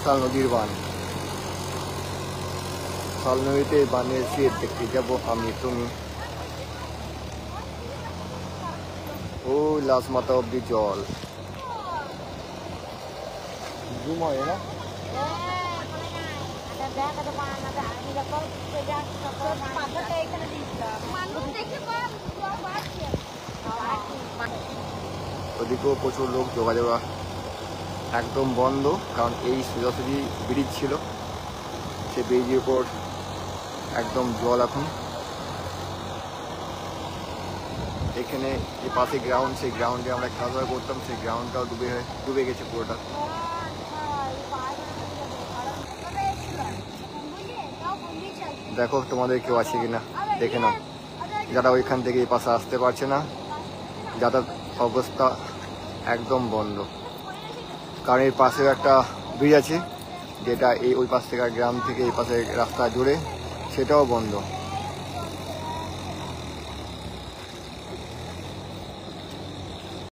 শাল নদীর বান, শাল নদীতে বানের শীত দেখতে যাবো আমি তুমি। ও লাশ মাথা অব্দি জল জুম হয় না। ওদিকেও প্রচুর লোক, যোগাযোগ একদম বন্ধ, কারণ এই সোজাসুজি ব্রিজ ছিল, সে ব্রিজের উপর একদম জল এখন। এখানে যে পাশে গ্রাউন্ড, সেই গ্রাউন্ডে আমরা খেলাধুলা করতাম, সেই গ্রাউন্ডটাও ডুবে গেছে পুরোটা। দেখো তোমাদের কেউ আছে কিনা দেখে নাও, যারা ওইখান থেকে এই পাশে আসতে পারছে না, যাতায়াত অবস্থা একদম বন্ধ। কারণ এর পাশে একটা ব্রিজ আছে, যেটা ওই পাশ থেকে গ্রাম থেকে এই পাশে রাস্তা জুড়ে, সেটাও বন্ধ।